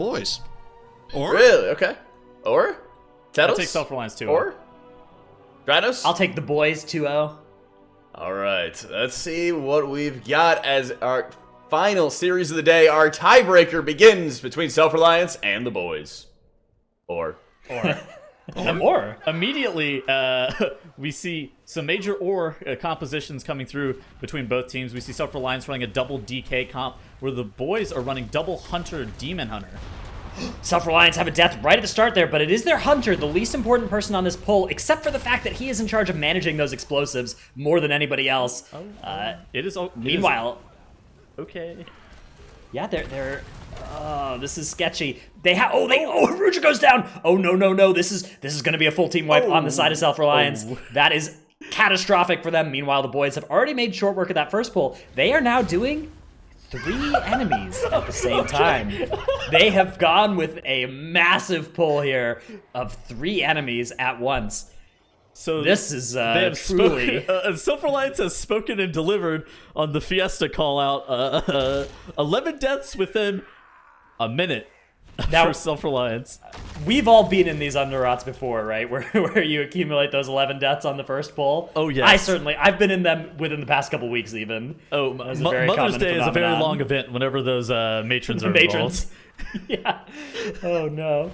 Boys. Or? Really? Okay. Or? Tetos? I'll take Self-Reliance 2-0. Or? Dranos? I'll take the boys 2-0. All right. Let's see what we've got as our final series of the day. Our tiebreaker begins between Self-Reliance and the boys. Or? Or. Immediately, we see some major ore compositions coming through between both teams. We see Self-Reliance running a double DK comp, where the boys are running double Hunter Demon Hunter. Self-Reliance have a death right at the start there, but it is their Hunter, the least important person on this pull, except for the fact that he is in charge of managing those explosives more than anybody else. It is. Meanwhile, okay. yeah, they're. Oh, this is sketchy. Haruja goes down. Oh no! This is going to be a full team wipe on the side of Self-Reliance. That is catastrophic for them. Meanwhile, the boys have already made short work of that first pull. They are now doing 3 enemies at the same time. They have gone with a massive pull here of 3 enemies at once. So this is they have truly... Self-Reliance has spoken and delivered on the Fiesta call-out. 11 deaths within a minute now, for Self-Reliance. We've all been in these Underrots before, right? Where you accumulate those 11 deaths on the first pull. Oh, yes. I've been in them within the past couple weeks even. Oh, Mother's Day is a very long event whenever those matrons are involved. Yeah. Oh, no.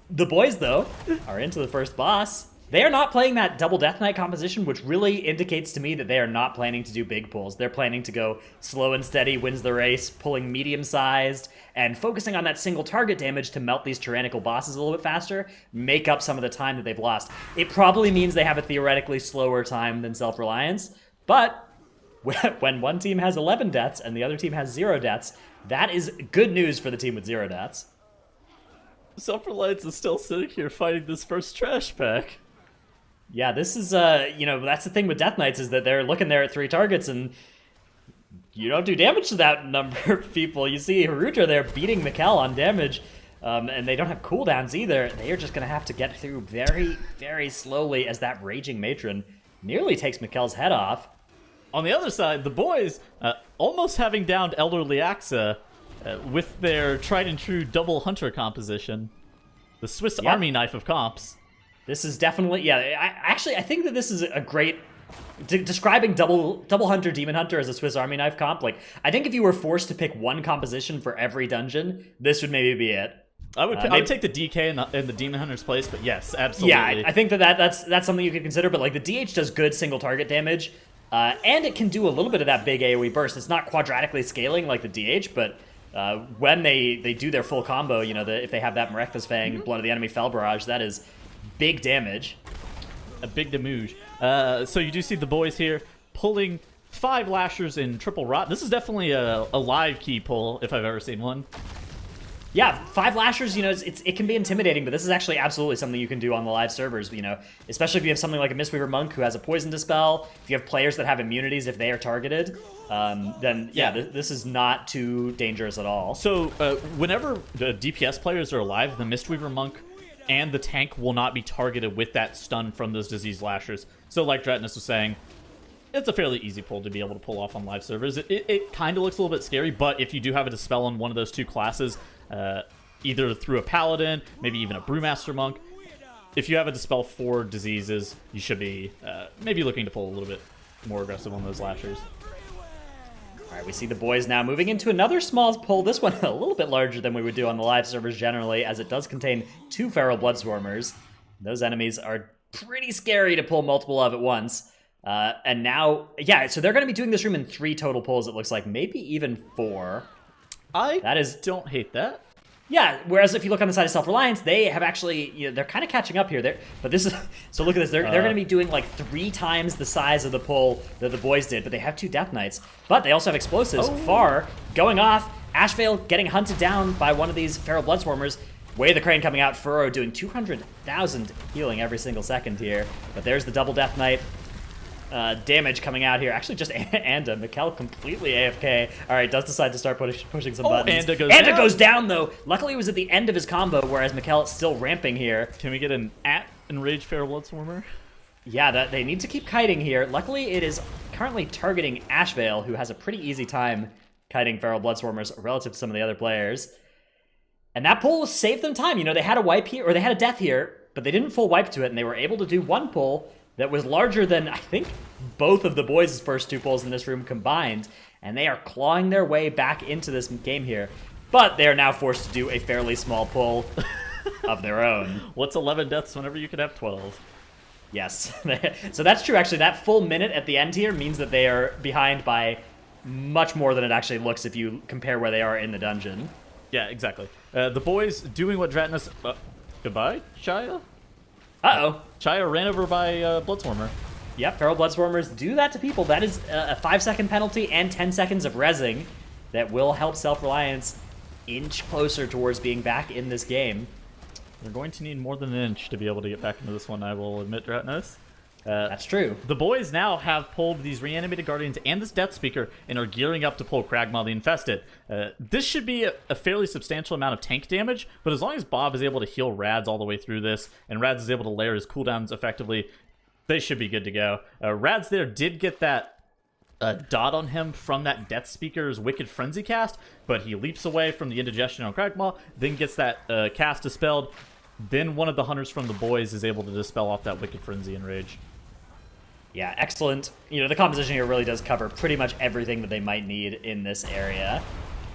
The boys, though, are into the first boss. They are not playing that double Death Knight composition, which really indicates to me that they are not planning to do big pulls. They're planning to go slow and steady, wins the race, pulling medium-sized, and focusing on that single target damage to melt these tyrannical bosses a little bit faster, make up some of the time that they've lost. It probably means they have a theoretically slower time than Self-Reliance, but when one team has 11 deaths and the other team has 0 deaths, that is good news for the team with 0 deaths. Self-Reliance is still sitting here fighting this first trash pack. Yeah, this is, that's the thing with Death Knights is that they're looking there at 3 targets and you don't do damage to that number of people. You see Haruja there beating Mikkel on damage, and they don't have cooldowns either. They are just going to have to get through very, very slowly as that Raging Matron nearly takes Mikkel's head off. On the other side, the boys, almost having downed Elderly Axa with their tried and true double Hunter composition. The Swiss Army knife of comps. This is definitely, I think that this is a great, describing double Hunter, Demon Hunter as a Swiss Army knife comp, like, I think if you were forced to pick one composition for every dungeon, this would maybe be it. I would take the DK in the Demon Hunter's place, but yes, absolutely. Yeah, I think that's something you could consider, but like the DH does good single target damage, and it can do a little bit of that big AoE burst. It's not quadratically scaling like the DH, but when they do their full combo, if they have that Merekth's Fang, Blood of the Enemy, Fell Barrage, that is big damage. A big damage. So you do see the boys here pulling 5 Lashers in triple rot. This is definitely a live key pull if I've ever seen one. Yeah, 5 Lashers, it can be intimidating, but this is actually absolutely something you can do on the live servers, especially if you have something like a Mistweaver Monk who has a Poison Dispel, if you have players that have immunities if they are targeted, then this is not too dangerous at all. So whenever the DPS players are alive, the Mistweaver Monk and the tank will not be targeted with that stun from those Disease Lashers. So like Dratnus was saying, it's a fairly easy pull to be able to pull off on live servers. It kind of looks a little bit scary, but if you do have a Dispel on one of those 2 classes, either through a Paladin, maybe even a Brewmaster Monk, if you have a Dispel for diseases, you should be maybe looking to pull a little bit more aggressive on those Lashers. All right, we see the boys now moving into another small pull. This one a little bit larger than we would do on the live servers generally, as it does contain 2 Feral Bloodswarmers. Those enemies are pretty scary to pull multiple of at once. And now, so they're going to be doing this room in 3 total pulls, it looks like. Maybe even 4. Don't hate that. Yeah, whereas if you look on the side of Self-Reliance, they have actually, they're kind of catching up here. But this is, so look at this, they're going to be doing like 3 times the size of the pull that the boys did, but they have 2 Death Knights. But they also have explosives far going off. Ashvale getting hunted down by one of these Feral Bloodswarmers. Way the Crane coming out, Furrow doing 200,000 healing every single second here. But there's the double Death Knight. Damage coming out here. Actually, just Anda. Mikkel completely AFK. All right, does decide to start pushing some buttons. Anda goes down, though. Luckily, it was at the end of his combo, whereas Mikkel is still ramping here. Can we get an Enraged Feral Bloodswarmer? Yeah, they need to keep kiting here. Luckily, it is currently targeting Ashvale, who has a pretty easy time kiting Feral Bloodswarmers relative to some of the other players. And that pull saved them time. You know, they had a wipe here, or they had a death here, but they didn't full wipe to it, and they were able to do one pull that was larger than, I think, both of the boys' first 2 pulls in this room combined, and they are clawing their way back into this game here. But they are now forced to do a fairly small pull of their own. What's 11 deaths whenever you could have 12? Yes. So that's true, actually. That full minute at the end here means that they are behind by much more than it actually looks if you compare where they are in the dungeon. Yeah, exactly. The boys doing what Dratnus... goodbye, Chaya? Uh-oh. Chaya ran over by Bloodswarmer. Yep, Feral Bloodswarmers do that to people. That is a 5-second penalty and 10 seconds of rezzing that will help Self-Reliance inch closer towards being back in this game. They're going to need more than an inch to be able to get back into this one, I will admit, Dratnus. That's true. The boys now have pulled these Reanimated Guardians and this Death Speaker and are gearing up to pull Kragmaw the Infested. This should be a fairly substantial amount of tank damage, but as long as Bob is able to heal Rads all the way through this, and Rads is able to layer his cooldowns effectively, they should be good to go. Rads there did get that dot on him from that Death Speaker's Wicked Frenzy cast, but he leaps away from the Indigestion on Kragmaw, then gets that cast dispelled. Then one of the hunters from the boys is able to dispel off that Wicked Frenzy and Rage. Yeah, excellent. You know, the composition here really does cover pretty much everything that they might need in this area.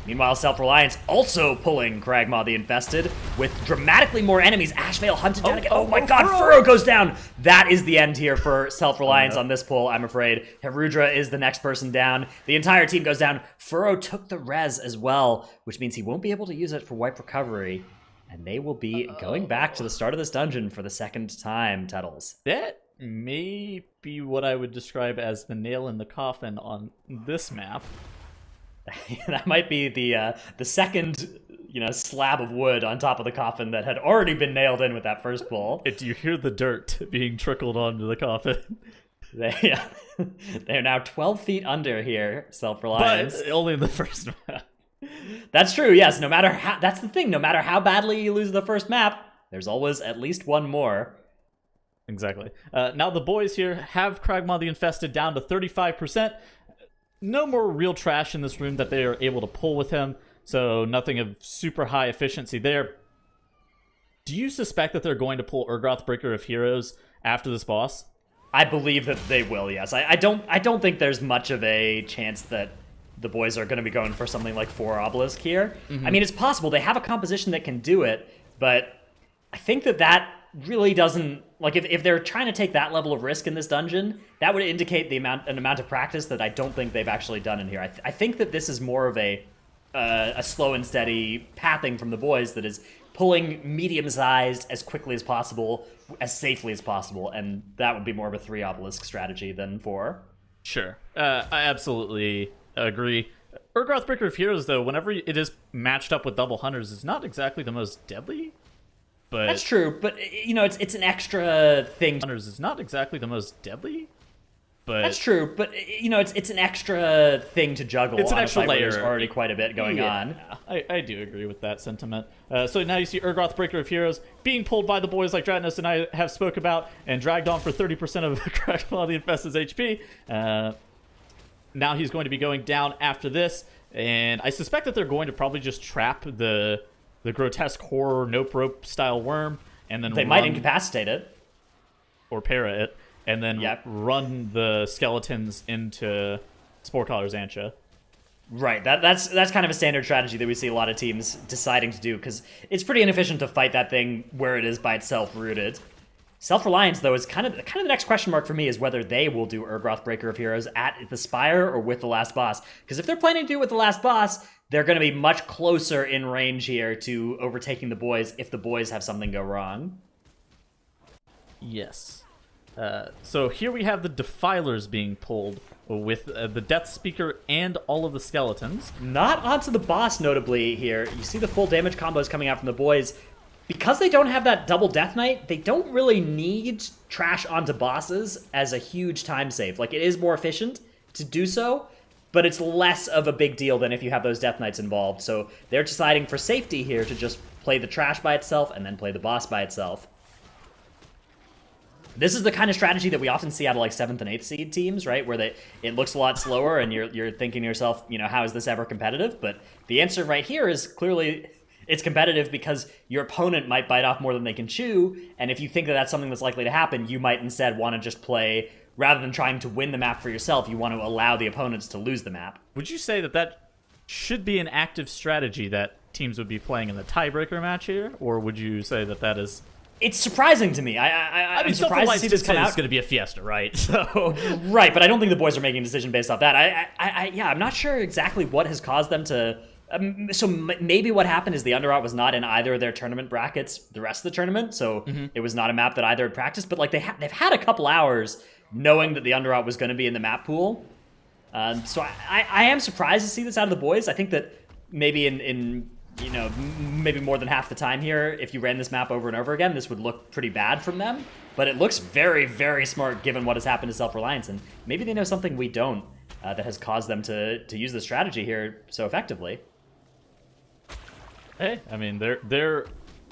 Meanwhile, Self-Reliance also pulling Kragmaw the Infested with dramatically more enemies. Ashvale hunted down again. Oh my god, Furrow goes down! That is the end here for Self-Reliance on this pull, I'm afraid. Herudra is the next person down. The entire team goes down. Furrow took the res as well, which means he won't be able to use it for wipe recovery. And they will be going back to the start of this dungeon for the second time, Tuttles. That may be what I would describe as the nail in the coffin on this map. That might be the second, slab of wood on top of the coffin that had already been nailed in with that first pull. Do you hear the dirt being trickled onto the coffin? They're now 12 feet under here, Self-Reliance. But only in the first map. That's true, yes. That's the thing. No matter how badly you lose the first map, there's always at least one more. Exactly. Now the boys here have Kragmaw the Infested down to 35%. No more real trash in this room that they are able to pull with him, so nothing of super high efficiency there. Do you suspect that they're going to pull Urgroth Breaker of Heroes after this boss? I believe that they will, yes. I don't think there's much of a chance that the boys are going to be going for something like 4 Obelisk here. I mean, it's possible. They have a composition that can do it, but I think that really doesn't... Like, if they're trying to take that level of risk in this dungeon, that would indicate an amount of practice that I don't think they've actually done in here. I think that this is more of a slow and steady pathing from the boys that is pulling medium-sized as quickly as possible, as safely as possible, and that would be more of a 3 Obelisk strategy than 4. Sure. I absolutely agree. Urgroth Breaker of Heroes, though, whenever it is matched up with double hunters, is not exactly the most deadly. But that's true, but it's an extra thing. Hunters is not exactly the most deadly. But that's true, but it's an extra thing to juggle. It's an extra layer. There's already quite a bit going on. I do agree with that sentiment. So now you see Urgroth Breaker of Heroes being pulled by the boys like Dratnus and I have spoke about and dragged on for 30% of Kragmaw the Infested's HP. Now he's going to be going down after this, and I suspect that they're going to probably just trap the grotesque horror nope rope style worm, and then they might incapacitate it or para it, and then run the skeletons into Sporecollar's Ancha. Right, that's kind of a standard strategy that we see a lot of teams deciding to do, because it's pretty inefficient to fight that thing where it is by itself rooted. Self-Reliance, though, is kind of the next question mark for me, is whether they will do Urgroth Breaker of Heroes at the Spire or with the last boss. Because if they're planning to do it with the last boss, they're going to be much closer in range here to overtaking the boys if the boys have something go wrong. Yes. So here we have the Defilers being pulled with the Death Speaker and all of the skeletons. Not onto the boss, notably, here. You see the full damage combos coming out from the boys. Because they don't have that double Death Knight, they don't really need trash onto bosses as a huge time save. Like, it is more efficient to do so, but it's less of a big deal than if you have those Death Knights involved. So they're deciding for safety here to just play the trash by itself and then play the boss by itself. This is the kind of strategy that we often see out of like 7th and 8th seed teams, right? Where it looks a lot slower and you're thinking to yourself, how is this ever competitive? But the answer right here is clearly It's competitive because your opponent might bite off more than they can chew, and if you think that that's something that's likely to happen, you might instead want to just play, rather than trying to win the map for yourself, you want to allow the opponents to lose the map. Would you say that that should be an active strategy that teams would be playing in the tiebreaker match here, or would you say that that is... It's surprising to me. I'm surprised to see this come out. It's going to be a fiesta, right? So right, but I don't think the boys are making a decision based off that. I'm not sure exactly what has caused them to... maybe what happened is the Underrot was not in either of their tournament brackets the rest of the tournament, so it was not a map that either had practiced, but like they've had a couple hours knowing that the Underrot was going to be in the map pool. So I am surprised to see this out of the boys. I think that maybe in maybe more than half the time here, if you ran this map over and over again, this would look pretty bad from them. But it looks very, very smart given what has happened to Self-Reliance, and maybe they know something we don't that has caused them to use the strategy here so effectively. Hey, I mean, they're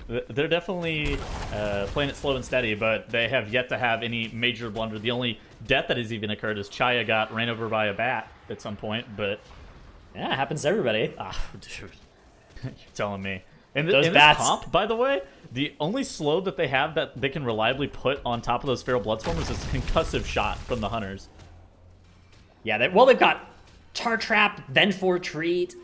definitely playing it slow and steady, but they have yet to have any major blunder. The only death that has even occurred is Chaya got ran over by a bat at some point, but... Yeah, it happens to everybody. Ah, dude. You're telling me. And those in bats... this comp, by the way, the only slow that they have that they can reliably put on top of those Feral Bloodstormers is a concussive shot from the Hunters. Yeah, they've got Tar Trap, Vengeful Retreat.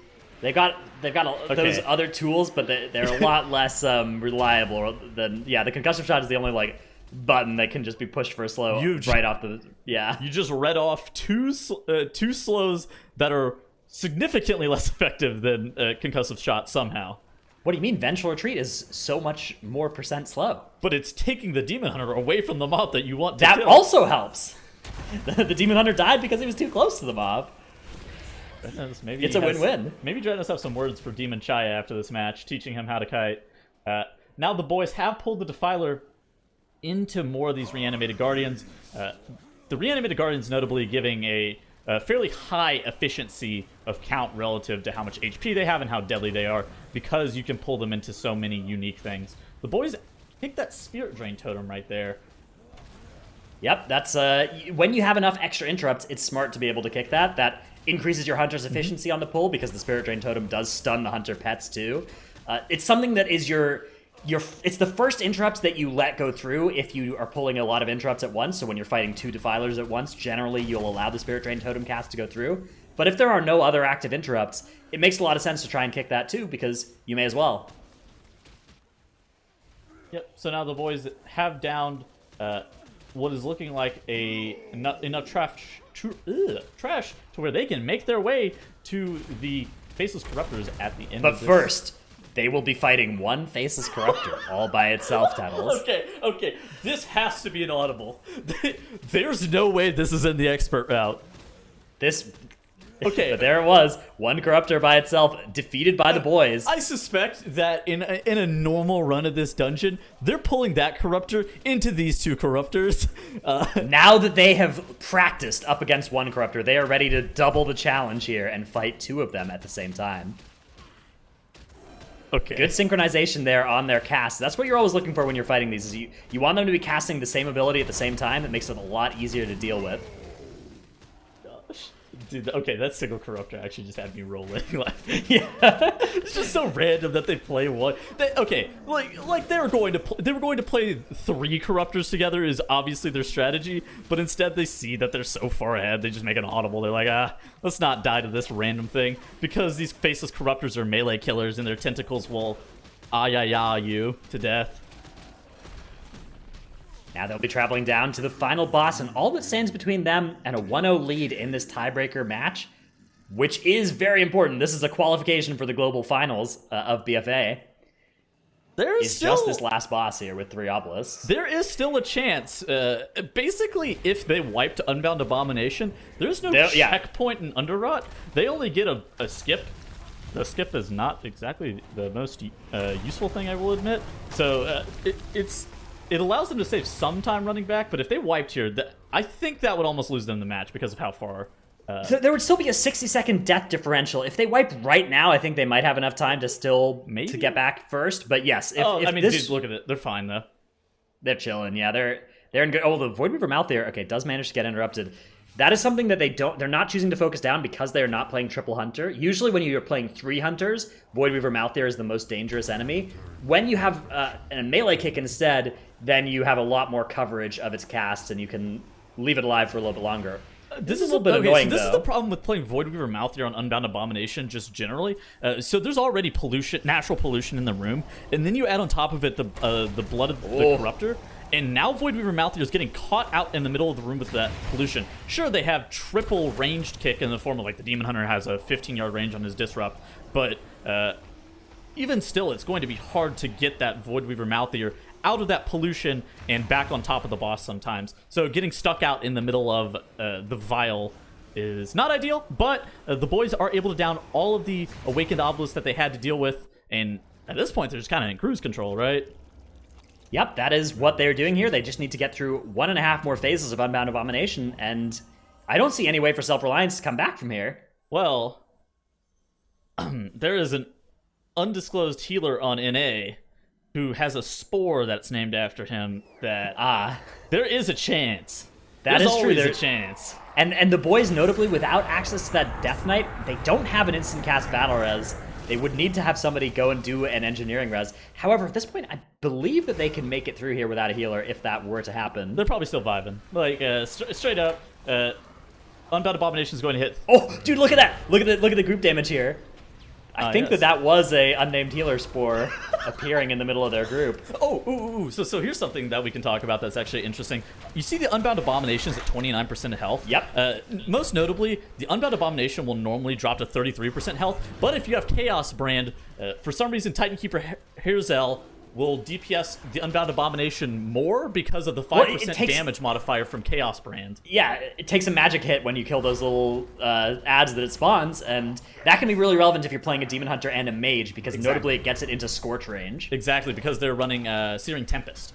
They've got those other tools, but they're a lot less reliable than... Yeah, the concussive shot is the only, like, button that can just be pushed for a slow right off the... Yeah. You just read off two slows that are significantly less effective than concussive shot somehow. What do you mean? Vengeful Retreat is so much more % slow. But it's taking the Demon Hunter away from the mob that you want to kill. That also helps. The Demon Hunter died because he was too close to the mob. Maybe it's a win-win. Maybe Dreadnoughts have some words for Demon Chaya after this match, teaching him how to kite. Now the boys have pulled the Defiler into more of these Reanimated Guardians. The Reanimated Guardians notably giving a fairly high efficiency of count relative to how much HP they have and how deadly they are, because you can pull them into so many unique things. The boys pick that Spirit Drain Totem right there. Yep, that's when you have enough extra interrupts, it's smart to be able to kick that. That increases your Hunter's efficiency on the pull, because the Spirit Drain Totem does stun the Hunter pets too. It's something that is it's the first interrupts that you let go through if you are pulling a lot of interrupts at once. So when you're fighting 2 Defilers at once, generally you'll allow the Spirit Drain Totem cast to go through. But if there are no other active interrupts, it makes a lot of sense to try and kick that too, because you may as well. Yep, so now the boys have downed what is looking like enough trash to where they can make their way to the Faceless Corruptors at the end of this. But first, they will be fighting one Faceless Corruptor all by itself, Tattles. Okay. This has to be an audible. There's no way this is in the expert route. Okay, but there it was. One Corruptor by itself, defeated by the boys. I suspect that in a normal run of this dungeon, they're pulling that Corruptor into these 2 Corruptors. Now that they have practiced up against one Corruptor, they are ready to double the challenge here and fight 2 of them at the same time. Okay. Good synchronization there on their cast. That's what you're always looking for when you're fighting these. Is you want them to be casting the same ability at the same time. That makes it a lot easier to deal with. Dude, okay, that single Corruptor actually just had me rolling. Yeah, it's just so random that they play one. Like they were going to play 3 Corruptors together is obviously their strategy, but instead they see that they're so far ahead, they just make an audible. They're like, let's not die to this random thing, because these Faceless Corruptors are melee killers and their tentacles will you to death. Now they'll be traveling down to the final boss, and all that stands between them and a 1-0 lead in this tiebreaker match, which is very important. This is a qualification for the global finals of BFA. It's just this last boss here with 3 obelisks. There is still a chance. Basically, if they wiped Unbound Abomination, there's no checkpoint in Underrot. They only get a skip. The skip is not exactly the most useful thing, I will admit. So it allows them to save some time running back, but if they wiped here, I think that would almost lose them the match because of how far... So there would still be a 60-second death differential. If they wipe right now, I think they might have enough time to still to get back first. But yes, dude, look at it. They're fine, though. They're chilling, yeah. They're in good... Oh, the Voidweaver Mouth there, okay, does manage to get interrupted. That is something that they're not choosing to focus down because they're not playing triple hunter. Usually when you're playing 3 hunters, Voidweaver Malthair is the most dangerous enemy. When you have a melee kick instead, then you have a lot more coverage of its cast and you can leave it alive for a little bit longer. This is a little bit annoying, so this though. is the problem with playing Voidweaver Malthair on Unbound Abomination, just generally. So there's already pollution, natural pollution in the room, and then you add on top of it the blood of the Corruptor, and now Voidweaver Malthair is getting caught out in the middle of the room with that pollution. Sure, they have triple ranged kick in the form of, like, the Demon Hunter has a 15-yard range on his Disrupt, but even still, it's going to be hard to get that Voidweaver Malthair out of that pollution and back on top of the boss sometimes. So getting stuck out in the middle of the vial is not ideal, but the boys are able to down all of the Awakened Obelisks that they had to deal with, and at this point, they're just kind of in cruise control, right? Yep, that is what they're doing here. They just need to get through 1.5 more phases of Unbound Abomination, and I don't see any way for Self-Reliance to come back from here. Well, there is an undisclosed healer on NA who has a spore that's named after him that there is a chance. That is true. There's a chance. And the boys, notably, without access to that Death Knight, they don't have an instant cast battle res. They would need to have somebody go and do an engineering res. However, at this point, I believe that they can make it through here without a healer if that were to happen. They're probably still vibing. Like, straight up, Unbound Abomination is going to hit. Oh, dude, look at that! Look at the group damage here. I think that was a unnamed healer spore appearing in the middle of their group. So here's something that we can talk about that's actually interesting. You see the Unbound Abominations at 29% health? Yep. Most notably, the Unbound Abomination will normally drop to 33% health, but if you have Chaos Brand, for some reason Titan Keeper Hairzel will DPS the Unbound Abomination more because of the 5% damage modifier from Chaos Brand. Yeah, it takes a magic hit when you kill those little ads that it spawns, and that can be really relevant if you're playing a Demon Hunter and a Mage, because notably it gets it into Scorch range. Exactly, because they're running Searing Tempest.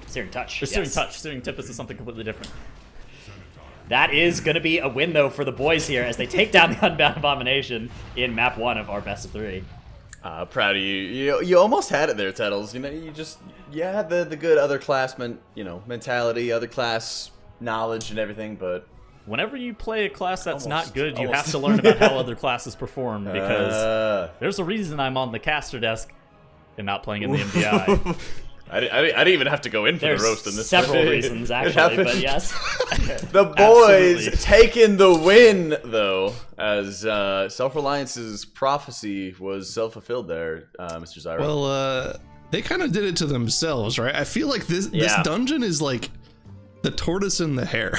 Searing Touch. Or Searing Touch. Searing Tempest is something completely different. That is going to be a win, though, for the boys here as they take down the Unbound Abomination in map 1 of our best of 3. Proud of you. You almost had it there, Tettles. You know, you had the good other class mentality, other class knowledge and everything, but whenever you play a class that's not good, you have to learn about how other classes perform, because there's a reason I'm on the caster desk and not playing in the MDI. I didn't even have to go in for the roast in this. Several reasons, actually, but yes. The boys taking the win, though, as Self-Reliance's prophecy was self-fulfilled there, Mr. Zyro. Well, they kind of did it to themselves, right? I feel like this dungeon is like the tortoise and the hare.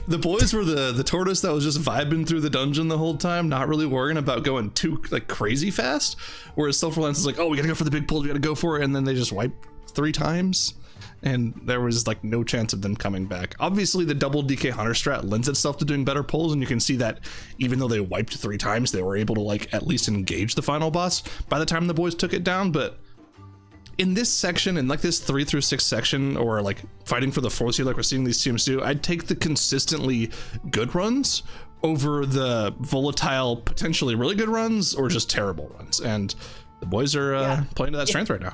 The boys were the tortoise that was just vibing through the dungeon the whole time, not really worrying about going too crazy fast. Whereas Self-Reliance is like, oh, we gotta go for the big pull, we gotta go for it, and then they just wipe 3 times, and there was like no chance of them coming back. Obviously, the double DK Hunter strat lends itself to doing better pulls, and you can see that even though they wiped 3 times, they were able to like at least engage the final boss by the time the boys took it down. But in this section, and like this 3 through 6 section, or like fighting for the fourth here, like we're seeing these teams do, I'd take the consistently good runs over the volatile, potentially really good runs, or just terrible runs. And the boys are playing to that strength right now.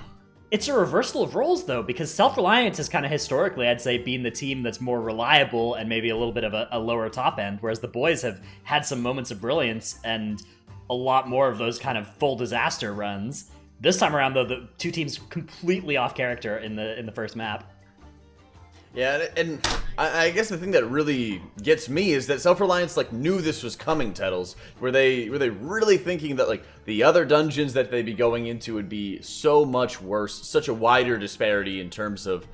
It's a reversal of roles, though, because Self-Reliance has kind of historically, I'd say, been the team that's more reliable and maybe a little bit of a lower top end, whereas the boys have had some moments of brilliance and a lot more of those kind of full disaster runs. This time around, though, the 2 teams completely off character in the first map. Yeah, and I guess the thing that really gets me is that Self-Reliance knew this was coming, Tettles. Were they really thinking that the other dungeons that they'd be going into would be so much worse, such a wider disparity in terms of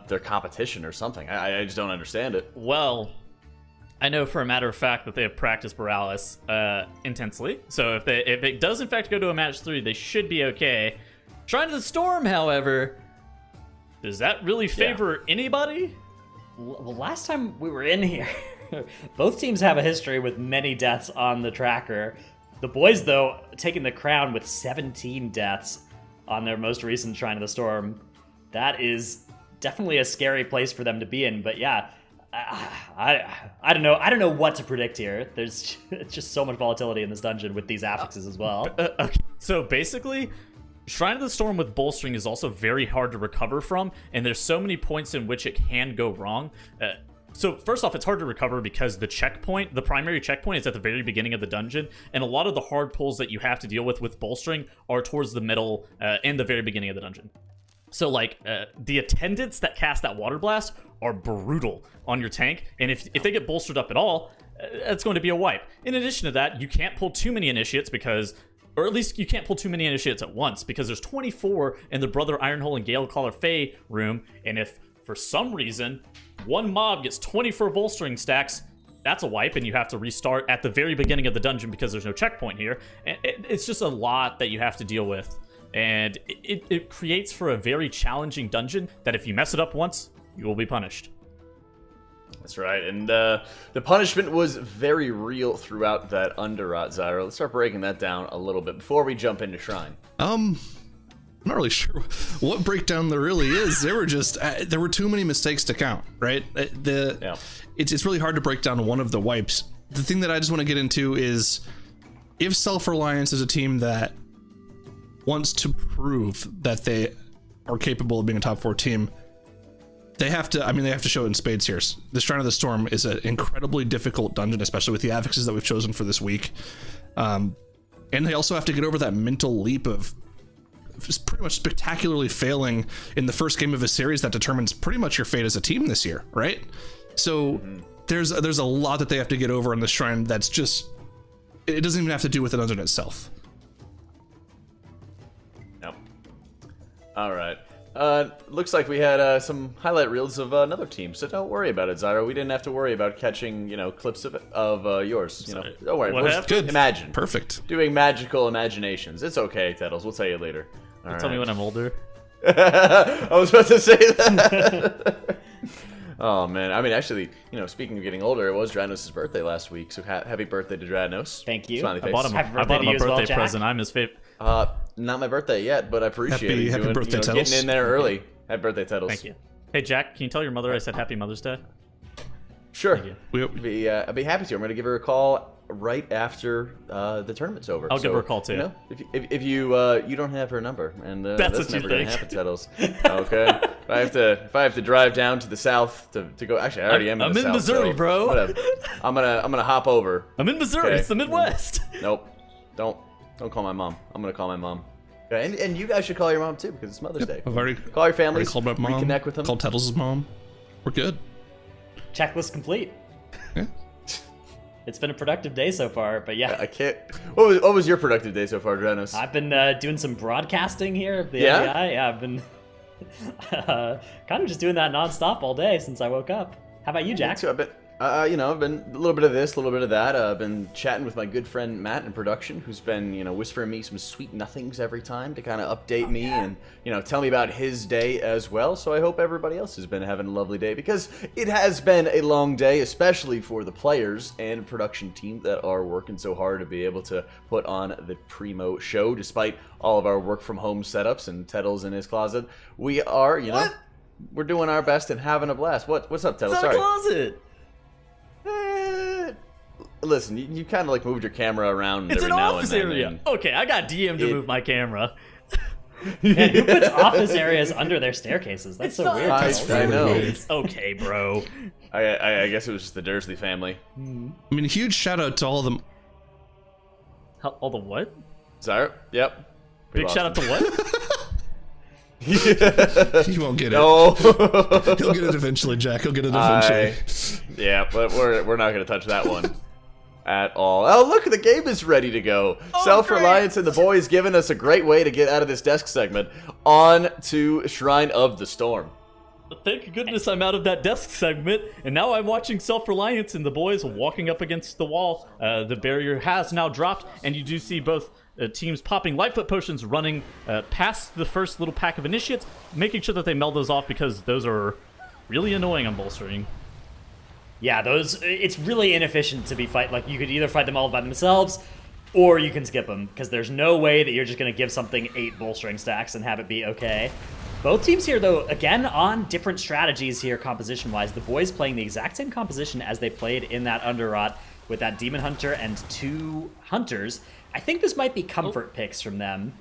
their competition or something? I just don't understand it. Well, I know for a matter of fact that they have practiced Borealis intensely. So if it does in fact go to a match 3, they should be okay. Trying to the Storm, however, does that really favor anybody? Well, last time we were in here, both teams have a history with many deaths on the tracker. The boys, though, taking the crown with 17 deaths on their most recent Shrine of the Storm. That is definitely a scary place for them to be in. But yeah, I don't know. I don't know what to predict here. There's just so much volatility in this dungeon with these affixes as well. Okay. So basically, Shrine of the Storm with Bolstering is also very hard to recover from, and there's so many points in which it can go wrong. So first off, it's hard to recover because the primary checkpoint is at the very beginning of the dungeon, and a lot of the hard pulls that you have to deal with bolstering are towards the middle and the very beginning of the dungeon. So like the attendants that cast that water blast are brutal on your tank, and if they get bolstered up at all, it's going to be a wipe. In addition to that, you can't pull too many initiates or at least you can't pull too many initiates at once because there's 24 in the Brother Ironhole and Gale Caller Fae room, and if for some reason one mob gets 24 bolstering stacks, that's a wipe, and you have to restart at the very beginning of the dungeon because there's no checkpoint here. And it's just a lot that you have to deal with, and it creates for a very challenging dungeon that if you mess it up once, you will be punished. That's right, and the punishment was very real throughout that Underrot, Zyro. Let's start breaking that down a little bit before we jump into Shrine. I'm not really sure what breakdown there really is. There were too many mistakes to count, right? It's really hard to break down one of the wipes. The thing that I just want to get into is if Self-Reliance is a team that wants to prove that they are capable of being a top 4 team, they have to show it in spades here. The Shrine of the Storm is an incredibly difficult dungeon, especially with the affixes that we've chosen for this week. And they also have to get over that mental leap of pretty much spectacularly failing in the first game of a series that determines pretty much your fate as a team this year, right? So there's a lot that they have to get over in the Shrine that's just, it doesn't even have to do with the dungeon itself. Yep. All right. Looks like we had some highlight reels of another team, so don't worry about it, Zyro. We didn't have to worry about catching, clips of yours. Don't worry. What happened? Good. Imagine. Perfect. Doing magical imaginations. It's okay, Tettles. We'll tell you later. Tell me when I'm older. I was about to say that. Oh man, I mean, actually, speaking of getting older, it was Dranos' birthday last week, so happy birthday to Dranos. Thank you. Smiley face. I bought him a birthday present. I'm his favorite. Not my birthday yet, but I appreciate it. Happy birthday, Tettles. Getting in there early. Happy birthday, Tettles. Thank you. Hey Jack, can you tell your mother I said Happy Mother's Day? Sure. Thank you. I'd be happy to. I'm going to give her a call right after the tournament's over. I'll give her a call too. If you don't have her number, and that's what never you going to think. happen, Tettles. Okay. If I have to drive down to the south to go, actually, I already am in the south. I'm in Missouri, so bro. Whatever. I'm gonna hop over. I'm in Missouri. Okay. It's the Midwest. Nope. Don't call my mom. I'm gonna call my mom. Okay, and you guys should call your mom too because it's Mother's Day. I've already call your families. called my mom. Reconnect with them. Called Tettles' mom. We're good. Checklist complete. Yeah. It's been a productive day so far, but yeah. I can't. What was your productive day so far, Dranos? I've been doing some broadcasting here of the Yeah? NBI. Yeah, I've been kind of just doing that nonstop all day since I woke up. How about you, Jack? So I've been, I've been a little bit of this, a little bit of that. I've been chatting with my good friend Matt in production, who's been, whispering me some sweet nothings every time to kind of update me and, tell me about his day as well. So I hope everybody else has been having a lovely day because it has been a long day, especially for the players and production team that are working so hard to be able to put on the primo show, despite all of our work from home setups and Tettles in his closet. We are, we're doing our best and having a blast. What's up, Tettles? It's not a closet. Listen, you kind of moved your camera around It's every an now office and then. area. Okay, I got DM'd to move my camera. Man, who puts office areas under their staircases? That's It's so not- weird. I know. It's okay, bro. I guess it was just the Dursley family. I mean, huge shout out to all of them. All the what? Zyro? Yep. Big shout out to what? You won't get it. No. He'll get it eventually, Jack. He'll get it eventually. Yeah, but we're not going to touch that one at all. Oh, look, the game is ready to go. Self-Reliance and the boys giving us a great way to get out of this desk segment on to Shrine of the Storm. Thank goodness I'm out of that desk segment, and now I'm watching Self-Reliance and the boys walking up against the wall. The barrier has now dropped, and you do see both teams popping Lightfoot potions, running past the first little pack of initiates, making sure that they meld those off because those are really annoying on Bolstering. Yeah, it's really inefficient to be you could either fight them all by themselves, or you can skip them, because there's no way that you're just going to give something 8 bolstering stacks and have it be okay. Both teams here, though, again, on different strategies here composition-wise. The boys playing the exact same composition as they played in that Underrot with that Demon Hunter and 2 Hunters. I think this might be comfort picks from them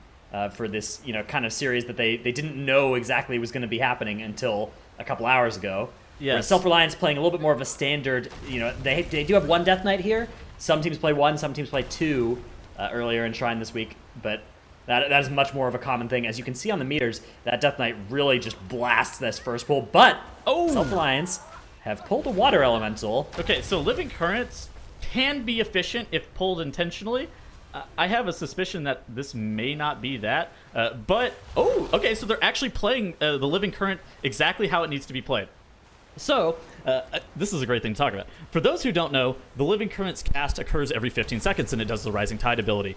for this, kind of series that they didn't know exactly was going to be happening until a couple hours ago. Yes. Self-Reliance playing a little bit more of a standard, they do have one Death Knight here. Some teams play one, some teams play two earlier in Shrine this week, but that is much more of a common thing. As you can see on the meters, that Death Knight really just blasts this first pull, but Self-Reliance have pulled a Water Elemental. Okay, so Living Currents can be efficient if pulled intentionally. I have a suspicion that this may not be that, but okay, so they're actually playing the Living Current exactly how it needs to be played. So, this is a great thing to talk about. For those who don't know, the Living Currents cast occurs every 15 seconds, and it does the Rising Tide ability.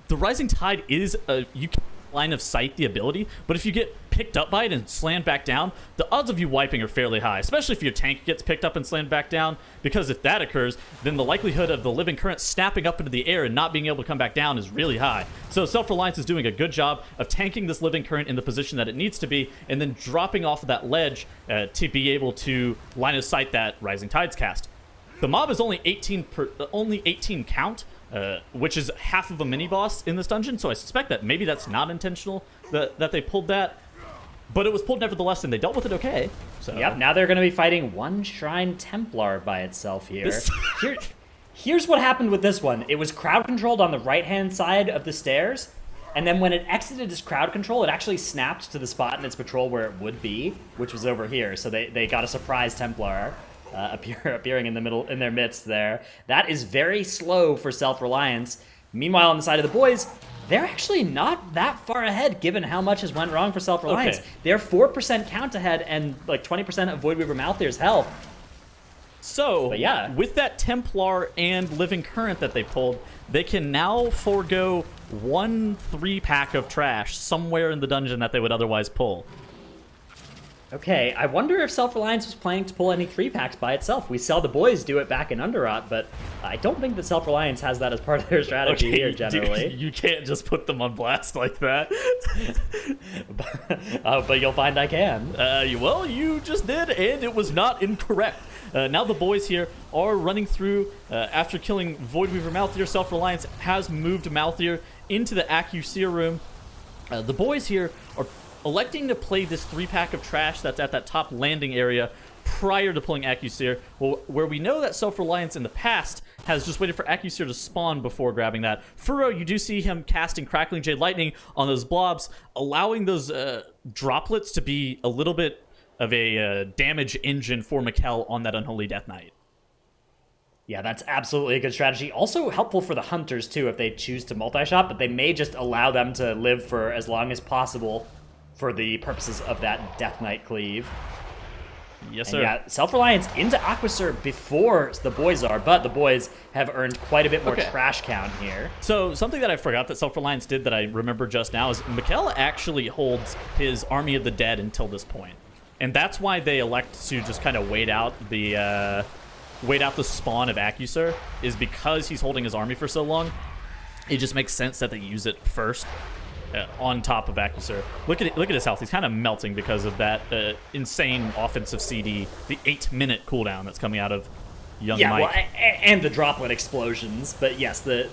The Rising Tide is you can line of sight the ability, but if you get picked up by it and slammed back down, the odds of you wiping are fairly high, especially if your tank gets picked up and slammed back down, because if that occurs, then the likelihood of the Living Current snapping up into the air and not being able to come back down is really high. So Self-Reliance is doing a good job of tanking this Living Current in the position that it needs to be, and then dropping off of that ledge to be able to line of sight that Rising Tides cast. The mob is only 18 count, which is half of a mini-boss in this dungeon, so I suspect that maybe that's not intentional, that they pulled that. But it was pulled nevertheless, and they dealt with it okay. So. Yep, now they're going to be fighting one Shrine Templar by itself here. Here's what happened with this one. It was crowd-controlled on the right-hand side of the stairs, and then when it exited its crowd control, it actually snapped to the spot in its patrol where it would be, which was over here. So they got a surprise Templar. Appearing in their midst there. That is very slow for Self-Reliance. Meanwhile, on the side of the boys, they're actually not that far ahead given how much has went wrong for Self-Reliance. Okay. They're 4% count ahead and like 20% of Voidweaver Malthir's health. So, but yeah, with that Templar and Living Current that they pulled, they can now forego 1 3-pack of trash somewhere in the dungeon that they would otherwise pull. Okay, I wonder if Self-Reliance was planning to pull any 3-packs by itself. We saw the boys do it back in Underrot, but I don't think that Self-Reliance has that as part of their strategy here, generally. You can't just put them on blast like that. But you'll find I can. Well, you just did, and it was not incorrect. Now the boys here are running through, after killing Voidweaver Malthir. Self-Reliance has moved Malthir into the Accuseer room. The boys here are electing to play this 3-pack of trash that's at that top landing area prior to pulling Accuseer, where we know that Self-Reliance in the past has just waited for Accuseer to spawn before grabbing that. Furo, you do see him casting Crackling Jade Lightning on those blobs, allowing those droplets to be a little bit of a damage engine for Mikkel on that Unholy Death Knight. Yeah, that's absolutely a good strategy. Also helpful for the hunters, too, if they choose to multi-shot, but they may just allow them to live for as long as possible for the purposes of that Death Knight cleave. Yes, and sir. yeah, Self-Reliance into Aquaser before the boys are, but the boys have earned quite a bit more trash count here. So something that I forgot that Self-Reliance did that I remember just now is Mikkel actually holds his Army of the Dead until this point. And that's why they elect to just kind of wait out the spawn of Accuser, is because he's holding his army for so long. It just makes sense that they use it first. On top of Accuser. Look at his health. He's kind of melting because of that insane offensive CD, the 8-minute cooldown that's coming out of young Mike. Well, and the droplet explosions. But yes, the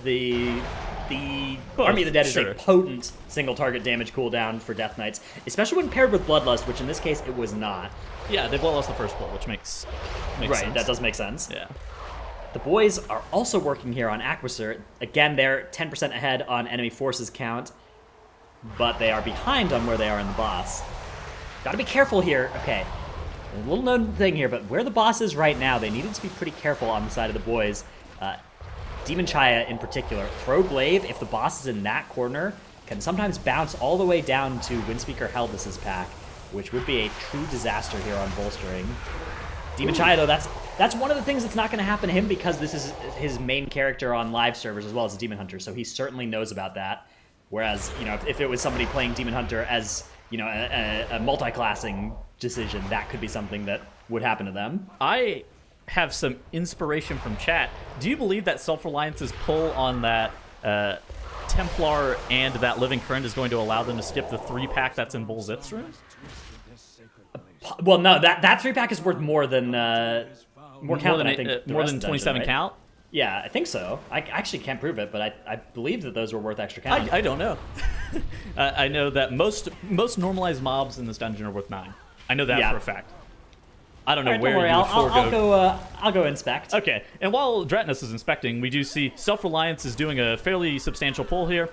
Army of the Dead is a potent single target damage cooldown for Death Knights, especially when paired with Bloodlust, which in this case it was not. Yeah, they Bloodlust the first pull, which makes sense. Right, that does make sense. Yeah. The boys are also working here on Aquaser. Again, they're 10% ahead on enemy forces count, but they are behind on where they are in the boss. Gotta be careful here. Okay, a little known thing here, but where the boss is right now, they needed to be pretty careful on the side of the boys. Demon Chaya in particular. Throw Glaive, if the boss is in that corner, can sometimes bounce all the way down to Windspeaker Helvis's pack, which would be a true disaster here on Bolstering. Demon Chaya, though, that's one of the things that's not going to happen to him because this is his main character on live servers as well as a Demon Hunter, so he certainly knows about that. Whereas, if it was somebody playing Demon Hunter as, a multi-classing decision, that could be something that would happen to them. I have some inspiration from chat. Do you believe that Self-Reliance's pull on that Templar and that Living Current is going to allow them to skip the 3-pack that's in Volzith's room? Well, no, that 3-pack is worth more than more count than I think more than 27 count. Yeah, I think so. I actually can't prove it, but I believe that those were worth extra count. I don't know. I know that most normalized mobs in this dungeon are worth 9. I know that for a fact. I don't know Alright, where don't worry, you would I'll go inspect. Okay, and while Dratnus is inspecting, we do see Self-Reliance is doing a fairly substantial pull here.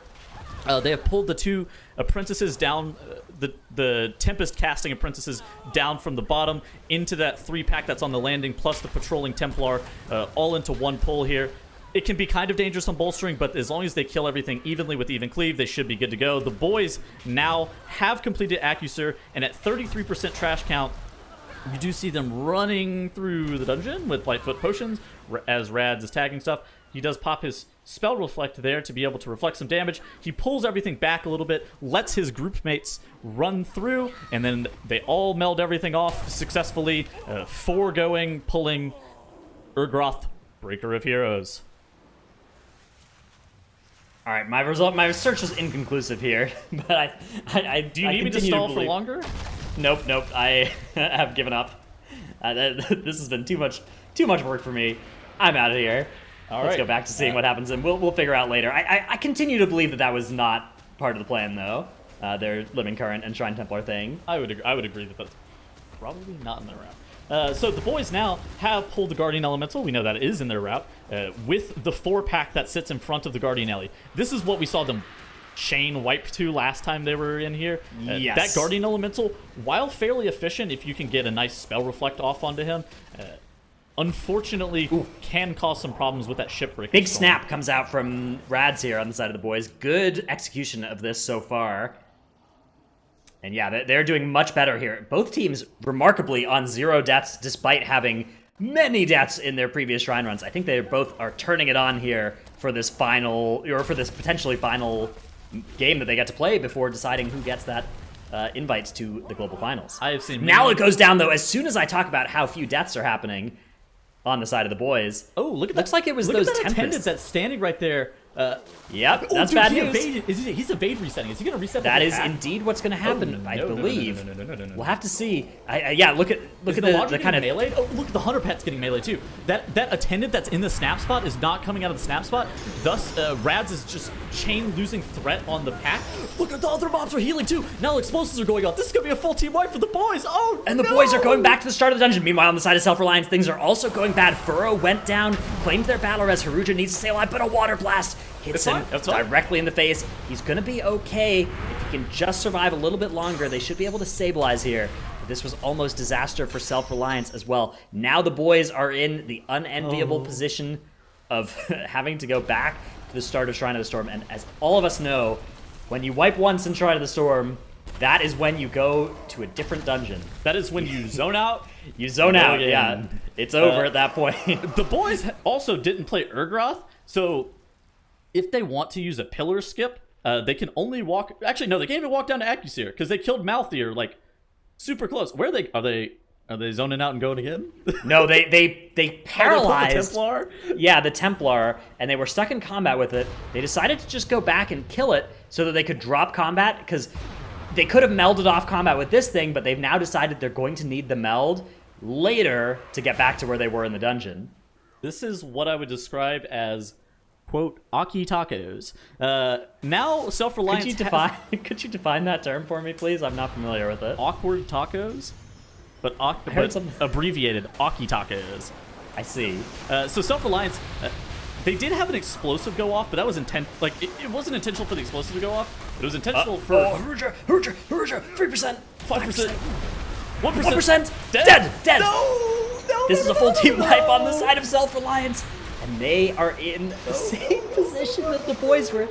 They have pulled the 2 apprentices down, the Tempest casting apprentices down from the bottom into that 3-pack that's on the landing, plus the patrolling Templar, all into one pull here. It can be kind of dangerous on Bolstering, but as long as they kill everything evenly with Even Cleave, they should be good to go. The boys now have completed Accusur, and at 33% trash count, you do see them running through the dungeon with Lightfoot potions as Rads is tagging stuff. He does pop his Spell Reflect there to be able to reflect some damage. He pulls everything back a little bit, lets his group mates run through, and then they all meld everything off successfully, foregoing pulling Urgroth, Breaker of Heroes. All right, my search was inconclusive here, but I do you need me to stall for longer? Nope. I have given up. This has been too much work for me. I'm out of here. Let's go back to seeing what happens, and we'll figure out later. I continue to believe that was not part of the plan, though. Their Living Current and Shrine Templar thing. I would agree that that's probably not in their route. So the boys now have pulled the Guardian Elemental. We know that is in their route with the 4-pack that sits in front of the Guardian Ellie. This is what we saw them chain wipe to last time they were in here. Yes. That Guardian Elemental, while fairly efficient if you can get a nice Spell Reflect off onto him, unfortunately can cause some problems with that Shipbreaker. Big snap comes out from Rads here on the side of the boys. Good execution of this so far. And yeah, they're doing much better here. Both teams remarkably on 0 deaths despite having many deaths in their previous Shrine runs. I think they both are turning it on here for this final, or for this potentially final game that they get to play before deciding who gets that invite to the global finals. I have seen now it goes down, though, as soon as I talk about how few deaths are happening on the side of the boys. Oh, look at that. Looks like it was look those at that attendant Tempests. that's standing right there. Yep, that's bad news. He's evade resetting. Is he going to reset That the is pack? indeed what's going to happen, I believe. No. We'll have to see. Yeah, look at the kind of melee. Oh, look at the Hunter Pet's getting melee too. That attendant that's in the snap spot is not coming out of the snap spot. Thus, Rads is just chain losing threat on the pack. Look at the other mobs are healing too. Now explosives are going off. This is going to be a full team wipe for the boys. Oh, and the boys are going back to the start of the dungeon. Meanwhile, on the side of Self-Reliance, things are also going bad. Furrow went down, claimed their battle res. Haruja needs to stay alive, but a water blast hits him directly in the face. He's going to be okay. If he can just survive a little bit longer, they should be able to stabilize here. But this was almost disaster for Self-Reliance as well. Now the boys are in the unenviable position of having to go back to the start of Shrine of the Storm. And as all of us know, when you wipe once in Shrine of the Storm, that is when you go to a different dungeon. That is when you zone out. You zone out, yeah. It's over at that point. The boys also didn't play Urgroth, so if they want to use a pillar skip, they can only walk. Actually, no, they can't even walk down to Accusir because they killed Malthier like super close. Where are they zoning out and going again? No, they paralyzed the Templar. Yeah, the Templar, and they were stuck in combat with it. They decided to just go back and kill it so that they could drop combat, because they could have melded off combat with this thing, but they've now decided they're going to need the meld later to get back to where they were in the dungeon. This is what I would describe as, quote, Aki tacos. Now Self-Reliance Could you define that term for me, please? I'm not familiar with it. Awkward tacos, but abbreviated Aki tacos. I see. So Self-Reliance, they did have an explosive go off, but that was it wasn't intentional for the explosive to go off. It was intentional for Haruja, 3%, 5%, 1%, dead. No, this is a full team wipe on the side of Self-Reliance. And they are in the same position that the boys were.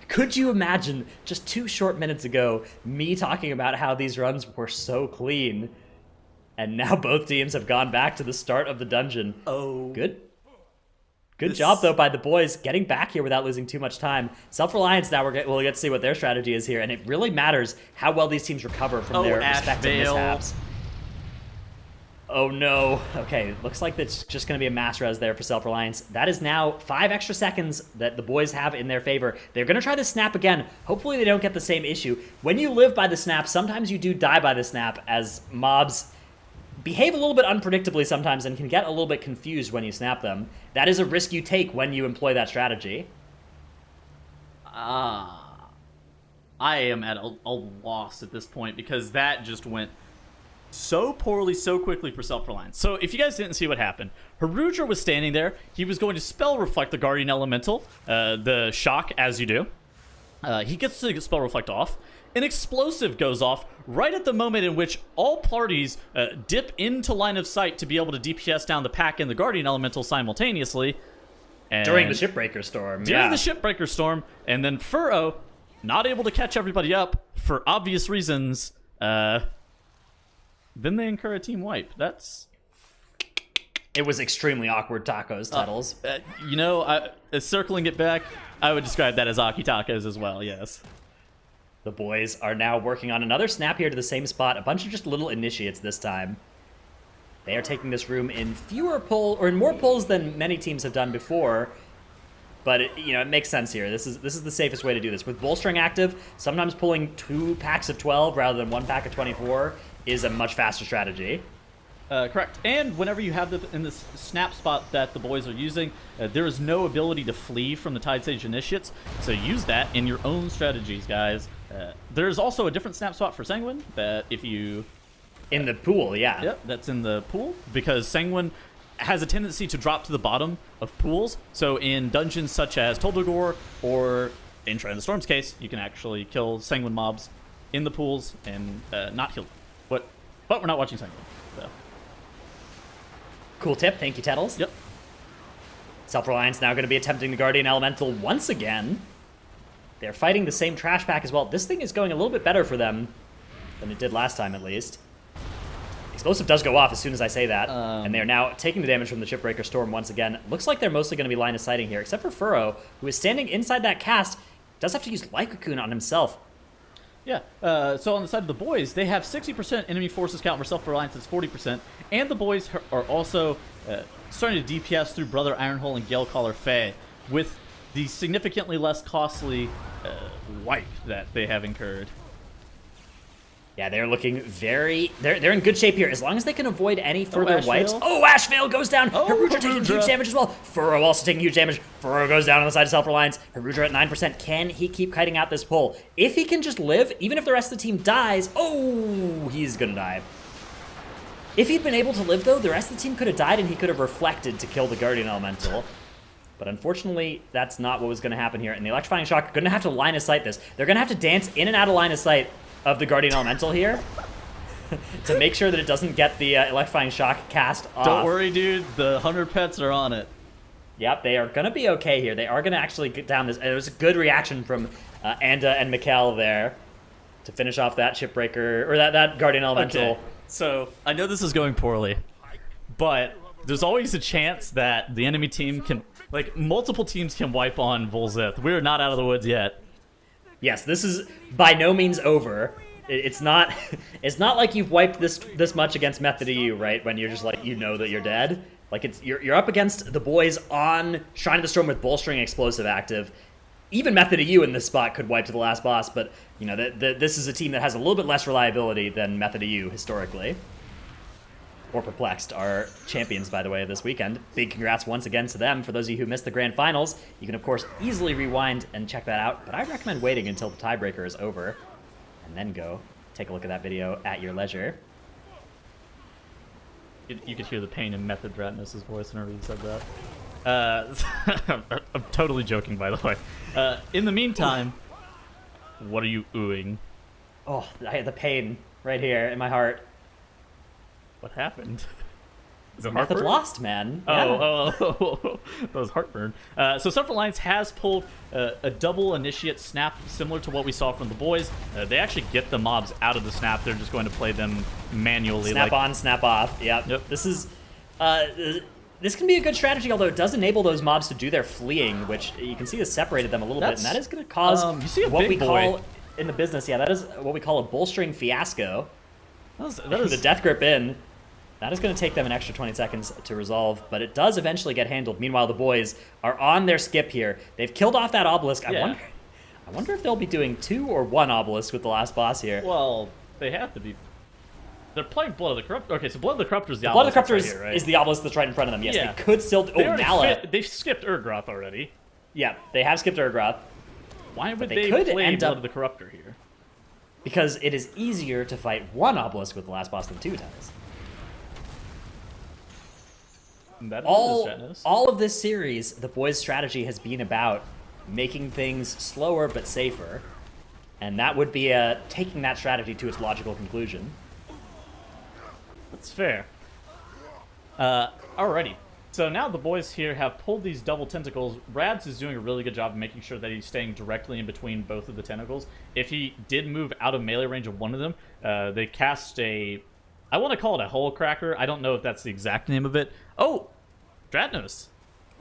Could you imagine, just 2 short minutes ago, me talking about how these runs were so clean, and now both teams have gone back to the start of the dungeon. Oh. Good job, though, by the boys getting back here without losing too much time. Self-Reliance now, we'll get to see what their strategy is here, and it really matters how well these teams recover from their respective mishaps. Oh no. Okay, looks like it's just going to be a mass res there for Self-Reliance. That is now 5 extra seconds that the boys have in their favor. They're going to try the snap again. Hopefully they don't get the same issue. When you live by the snap, sometimes you do die by the snap, as mobs behave a little bit unpredictably sometimes and can get a little bit confused when you snap them. That is a risk you take when you employ that strategy. I am at a loss at this point, because that just went so poorly so quickly for Self-Reliance. So if you guys didn't see what happened, Harudra was standing there. He was going to spell reflect the Guardian Elemental, the shock, as you do. He gets to spell reflect off. An explosive goes off right at the moment in which all parties dip into line of sight to be able to DPS down the pack and the Guardian Elemental simultaneously. And during the Shipbreaker storm. During the Shipbreaker storm, and then Furrow, not able to catch everybody up for obvious reasons, then they incur a team wipe. It was extremely awkward tacos, Tuttles. Circling it back, I would describe that as Aki tacos as well, yes. The boys are now working on another snap here to the same spot. A bunch of just little initiates this time. They are taking this room in more pulls than many teams have done before. But it makes sense here. This is the safest way to do this. With Bolstering active, sometimes pulling 2 packs of 12 rather than 1 pack of 24 is a much faster strategy. Correct. And whenever you have in this snap spot that the boys are using, there is no ability to flee from the Tide Sage Initiates, so use that in your own strategies, guys. There's also a different snap spot for Sanguine that if you... In the pool, yeah. Yep, that's in the pool, because Sanguine has a tendency to drop to the bottom of pools, so in dungeons such as Toldogor or in Shrine of the Storm's case, you can actually kill Sanguine mobs in the pools and not heal them. But we're not watching Sanguine, so... Cool tip. Thank you, Tettles. Yep. Self-Reliance now going to be attempting the Guardian Elemental once again. They're fighting the same trash pack as well. This thing is going a little bit better for them than it did last time, at least. Explosive does go off as soon as I say that. And they are now taking the damage from the Shipbreaker Storm once again. Looks like they're mostly going to be line of sighting here, except for Furrow, who is standing inside that cast. Does have to use Light Cocoon on himself. Yeah, so on the side of the boys, they have 60% enemy forces count for Self-Reliance, it's 40%, and the boys are also starting to DPS through Brother Ironhole and Gale Caller Fae, with the significantly less costly wipe that they have incurred. Yeah, they're looking they're in good shape here. As long as they can avoid any further wipes. Oh, Ashvale goes down. Harudra taking huge damage as well. Furrow also taking huge damage. Furrow goes down on the side of Self-Reliance. Harudra at 9%. Can he keep kiting out this pull? If he can just live, even if the rest of the team dies, he's gonna die. If he'd been able to live, though, the rest of the team could have died and he could have reflected to kill the Guardian Elemental. But unfortunately, that's not what was going to happen here. And the Electrifying Shock are going to have to line of sight this. They're going to have to dance in and out of line of sight of the Guardian Elemental here to make sure that it doesn't get the Electrifying Shock cast off. Don't worry, dude. The 100 pets are on it. Yep, they are going to be okay here. They are going to actually get down this. It was a good reaction from Anda and Mikkel there to finish off that Shipbreaker, or that Guardian Elemental. Okay. So, I know this is going poorly, but there's always a chance that the enemy team can, multiple teams can wipe on Volzith. We're not out of the woods yet. Yes, this is by no means over. It's not like you've wiped this much against Method EU, right? When you're just that you're dead. You're up against the boys on Shrine of the Storm with Bolstering Explosive active. Even Method EU in this spot could wipe to the last boss, but this is a team that has a little bit less reliability than Method EU historically. Or Perplexed, our champions, by the way, this weekend. Big congrats once again to them. For those of you who missed the grand finals, you can, of course, easily rewind and check that out. But I recommend waiting until the tiebreaker is over and then go take a look at that video at your leisure. You could hear the pain in Method Ratnus' voice whenever you said that. I'm totally joking, by the way. In the meantime, what are you oohing? Oh, I had the pain right here in my heart. What happened? Is it Method heartburn? lost, man. Oh, that was heartburn. So Self-Reliance has pulled a double initiate snap similar to what we saw from the boys. They actually get the mobs out of the snap. They're just going to play them manually. Snap on, snap off. Yep. This is... this can be a good strategy, although it does enable those mobs to do their fleeing, which you can see has separated them a little bit, and that is going to cause what we call in the business, that is what we call a bolstering fiasco. That is the death grip in. That is going to take them an extra 20 seconds to resolve, but it does eventually get handled. Meanwhile, the boys are on their skip here. They've killed off that obelisk. Yeah. I wonder if they'll be doing 2 or 1 obelisk with the last boss here. Well, they have to be. They're playing Blood of the Corruptor. Okay, so Blood of the Corruptor is the Blood of obelisk the Corruptor right here, right? is the obelisk that's right in front of them. Yes, Yeah. they could still... They've skipped Urgroth already. Yeah, they have skipped Urgroth. Why would they they could play end Blood up- of the Corruptor here? because it is easier to fight one obelisk with the last boss than 2 times. All of this series, the boys' strategy has been about making things slower but safer, and that would be taking that strategy to its logical conclusion. That's fair. Alrighty. So now the boys here have pulled these double tentacles. Rads is doing a really good job of making sure that he's staying directly in between both of the tentacles. If he did move out of melee range of one of them, they cast a... I want to call it a hole cracker. I don't know if that's the exact name of it. Oh! Dratnos.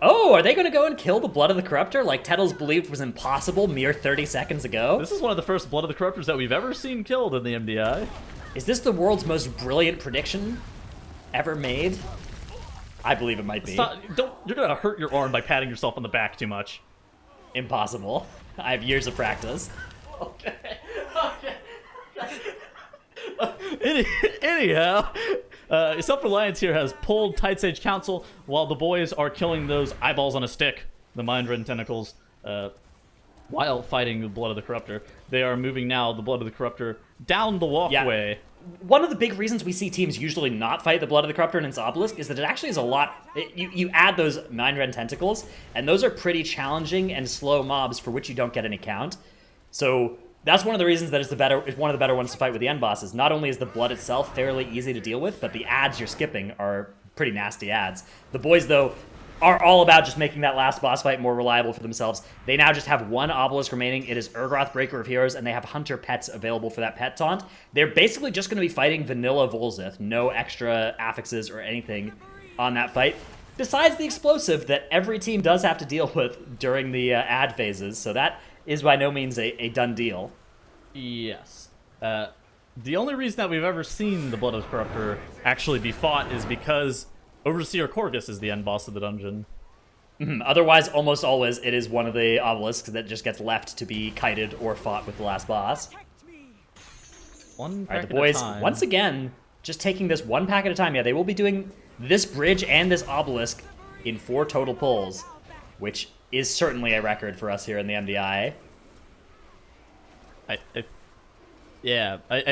Oh, are they going to go and kill the Blood of the Corruptor like Tettles believed was impossible mere 30 seconds ago? This is one of the first Blood of the Corruptors that we've ever seen killed in the MDI. Is this the world's most brilliant prediction ever made? I believe it might be. You're going to hurt your arm by patting yourself on the back too much. Impossible. I have years of practice. Okay. Anyhow, Self-Reliance here has pulled Tight Sage Council while the boys are killing those eyeballs on a stick, the Mind-Rend tentacles, while fighting the Blood of the Corruptor. They are moving now the Blood of the Corruptor down the walkway. Yeah. One of the big reasons we see teams usually not fight the Blood of the Corruptor in its obelisk is that it actually is a lot... You add those Mind-Rend tentacles, and those are pretty challenging and slow mobs for which you don't get any count. So... that's one of the reasons that it's one of the better ones to fight with the end bosses. Not only is the blood itself fairly easy to deal with, but the ads you're skipping are pretty nasty ads. The boys, though, are all about just making that last boss fight more reliable for themselves. They now just have one obelisk remaining. It is Urgroth, Breaker of Heroes, and they have Hunter pets available for that pet taunt. They're basically just going to be fighting vanilla Volzith. No extra affixes or anything on that fight, besides the explosive that every team does have to deal with during the ad phases. So that is by no means a done deal. Yes. The only reason that we've ever seen the Blood of the Corruptor actually be fought is because Overseer Korgus is the end boss of the dungeon. Otherwise, almost always, it is one of the obelisks that just gets left to be kited or fought with the last boss. One pack at the boys, a time. once again, just taking this one pack at a time. Yeah, they will be doing this bridge and this obelisk in 4 total pulls, which is certainly a record for us here in the MDI. I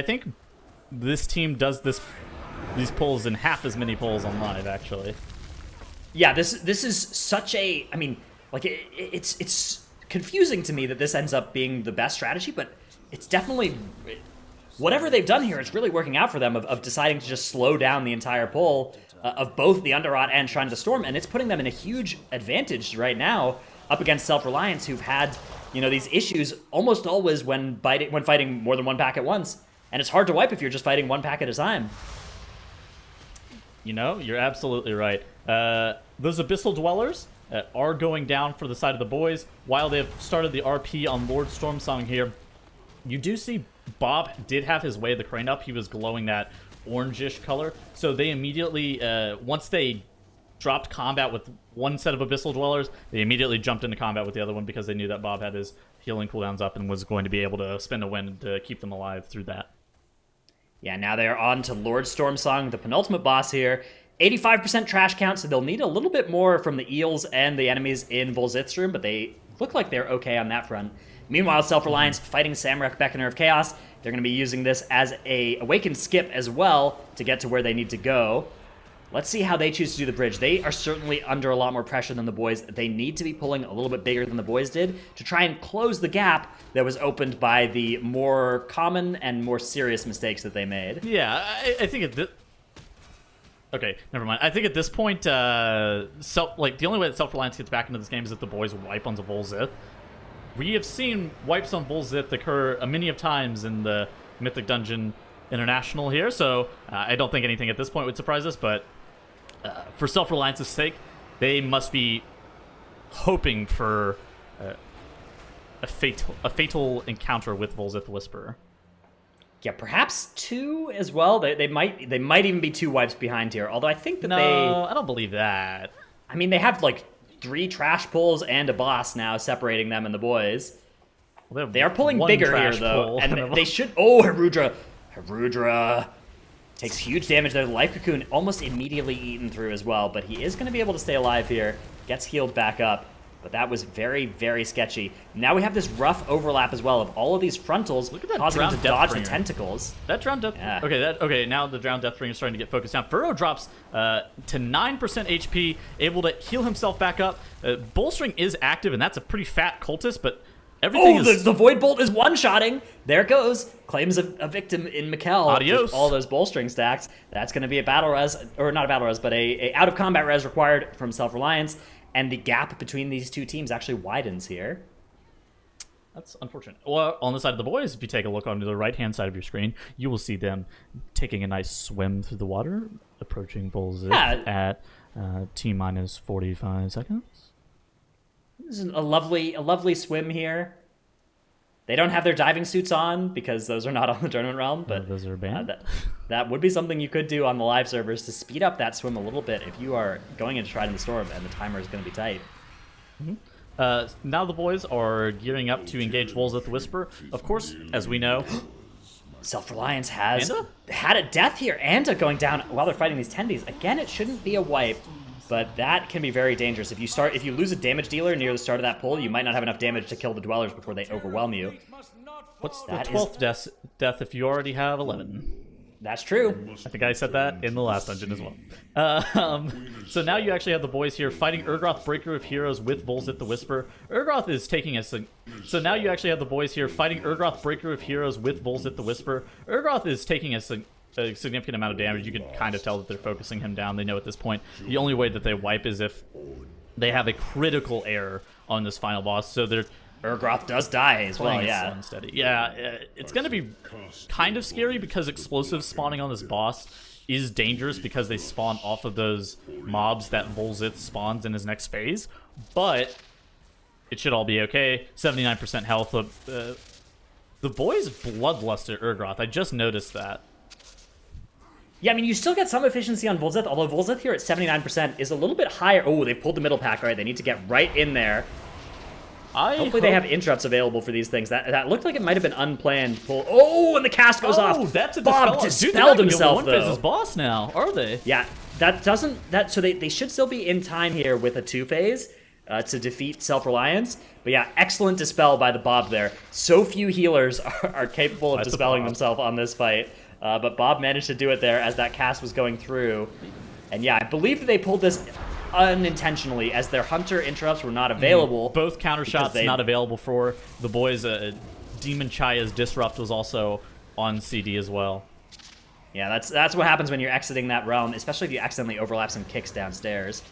think this team does these pulls in half as many pulls on live, actually. Yeah, this is such a... I mean, like, it's confusing to me that this ends up being the best strategy, but it's definitely... whatever they've done here, it's really working out for them of deciding to just slow down the entire pull of both the Underrot and Shrine of the Storm, and it's putting them in a huge advantage right now up against Self-Reliance, who've had, you know, these issues almost always when fighting more than one pack at once. And it's hard to wipe if you're just fighting one pack at a time. You know, you're absolutely right. Those Abyssal Dwellers are going down for the side of the boys. While they've started the RP on Lord Stormsong here, you do see Bob did have his Way of the Crane up. He was glowing that orangish color. So they immediately, once they dropped combat with one set of Abyssal Dwellers, they immediately jumped into combat with the other one because they knew that Bob had his healing cooldowns up and was going to be able to spend a win to keep them alive through that. Yeah, now they're on to Lord Stormsong, the penultimate boss here. 85% trash count, so they'll need a little bit more from the eels and the enemies in Volzith's room, but they look like they're okay on that front. Meanwhile, Self-Reliance fighting Samrak, Beckoner of Chaos. They're going to be using this as a Awakened skip as well to get to where they need to go. Let's see how they choose to do the bridge. They are certainly under a lot more pressure than the boys. They need to be pulling a little bit bigger than the boys did to try and close the gap that was opened by the more common and more serious mistakes that they made. Yeah, I think at this... Okay, never mind. I think at this point, the only way that Self-Reliance gets back into this game is if the boys wipe on Volzith. We have seen wipes on Volzith occur a many of times in the Mythic Dungeon International here, so I don't think anything at this point would surprise us, but for Self-Reliance's sake, they must be hoping for a fatal encounter with Volzith the Whisperer. Yeah, perhaps 2 as well. They might even be 2 wipes behind here, although I think that No, I don't believe that. I mean, they have like 3 trash pulls and a boss now separating them and the boys. Well, they are pulling bigger here, though, and they should... Oh, Harudra takes huge damage there. The Life Cocoon almost immediately eaten through as well, but he is going to be able to stay alive here. Gets healed back up. But that was very, very sketchy. Now we have this rough overlap as well of all of these frontals causing them to dodge the tentacles. That Drowned Death... Yeah. Okay, now the Drowned Deathbringer is starting to get focused down. Furrow drops to 9% HP, able to heal himself back up. Bolstering is active, and that's a pretty fat cultist, but everything is... the Void Bolt is one-shotting. There it goes. Claims a victim in Mikkel. Adios. All those Bolstering stacks. That's going to be a battle res, or not a battle res, but a out-of-combat res required from Self-Reliance. And the gap between these two teams actually widens here. That's unfortunate. Well, on the side of the boys, if you take a look onto the right-hand side of your screen, you will see them taking a nice swim through the water, approaching Volzith at T-minus 45 seconds. This is a lovely swim here. They don't have their diving suits on because those are not on the tournament realm, but those are banned. That would be something you could do on the live servers to speed up that swim a little bit if you are going into Trident the Storm and the timer is going to be tight. Now the boys are gearing up to engage Volzith the Whisper. Of course, as we know, Self-Reliance has had a death here. Anta going down while they're fighting these tendies. Again, it shouldn't be a wipe, but that can be very dangerous. If you lose a damage dealer near the start of that pull, you might not have enough damage to kill the Dwellers before they overwhelm you. What's the 12th death if you already have 11? That's true. I think I said that in the last dungeon as well. So now you actually have the boys here fighting Urgroth, Breaker of Heroes with Volzith the Whisper. Urgroth is taking a... So now you actually have the boys here fighting Urgroth, Breaker of Heroes with Volzith the Whisper. Urgroth is taking a significant amount of damage. You can kind of tell that they're focusing him down. They know at this point the only way that they wipe is if they have a critical error on this final boss. So they're... Urgroth does die as well, yeah. Unsteady. Yeah, it's going to be kind of scary because explosives spawning on this boss is dangerous because they spawn off of those mobs that Volzith spawns in his next phase. But it should all be okay. 79% health. The boys bloodlusted Urgroth. I just noticed that. Yeah, I mean, you still get some efficiency on Volzith, although Volzith here at 79% is a little bit higher. Oh, they've pulled the middle pack. All right, they need to get right in there. Hopefully they have interrupts available for these things. That looked like it might have been unplanned pull. Oh, and the cast goes off. Oh, that's a Bob dispelled himself, though. One boss now, are they? Yeah, so they should still be in time here with a 2-phase to defeat Self-Reliance. But yeah, excellent dispel by the Bob there. So few healers are capable of dispelling themselves on this fight. But Bob managed to do it there as that cast was going through. And yeah, I believe that they pulled this unintentionally as their Hunter interrupts were not available. Both counter shots not available for the boys. Demon Chaya's Disrupt was also on CD as well. Yeah, that's what happens when you're exiting that realm, especially if you accidentally overlap some kicks downstairs.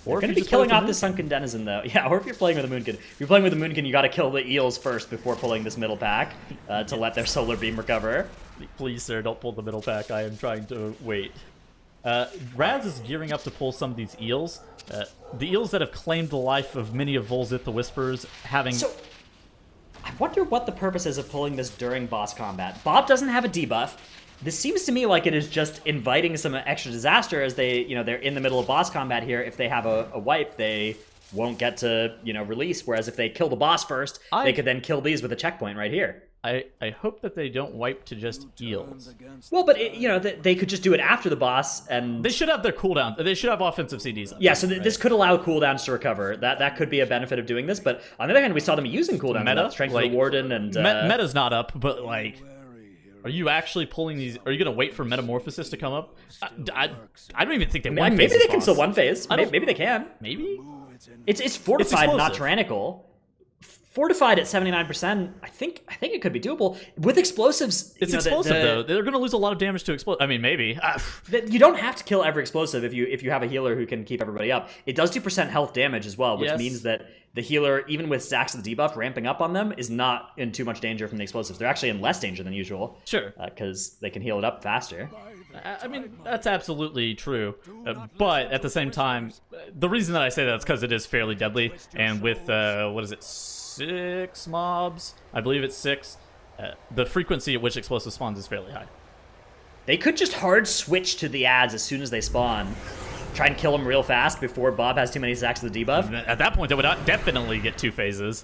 Or you're going to be killing off the Sunken Denizen, though. Yeah, or if you're playing with a Moonkin. If you're playing with a Moonkin, you got to kill the eels first before pulling this middle pack to let their Solar Beam recover. Please, sir, don't pull the middle pack. I am trying to wait. Raz is gearing up to pull some of these eels. The eels that have claimed the life of many of Volzith the Whisperers, having... So, I wonder what the purpose is of pulling this during boss combat. Bob doesn't have a debuff. This seems to me like it is just inviting some extra disaster as they're in the middle of boss combat here. If they have a wipe, they won't get to, release. Whereas if they kill the boss first, they could then kill these with a checkpoint right here. I hope that they don't wipe to just eels. Well, but they could just do it after the boss, and they should have their cooldown. They should have offensive CDs. Yeah, so this could allow cooldowns to recover. That could be a benefit of doing this. But on the other hand, we saw them using cooldowns. Meta, Strength of the Warden, and meta's not up, but are you actually pulling these? Are you gonna wait for Metamorphosis to come up? I don't even think they one phase. Maybe they can still one phase. Maybe they can. Maybe it's fortified, not tyrannical. Fortified at 79%, I think it could be doable. With explosives, it's explosive though. They're going to lose a lot of damage to explosive. I mean, maybe. You don't have to kill every explosive if you have a healer who can keep everybody up. It does 2% health damage as well, which means that the healer, even with stacks of the debuff ramping up on them, is not in too much danger from the explosives. They're actually in less danger than usual. Sure. Because they can heal it up faster. I mean, that's absolutely true. But at the same time, the reason that I say that is because it is fairly deadly. And with, 6 mobs, I believe it's 6, the frequency at which explosive spawns is fairly high. They could just hard switch to the ads as soon as they spawn. Try and kill them real fast before Bob has too many stacks of the debuff. At that point, they would definitely get 2 phases.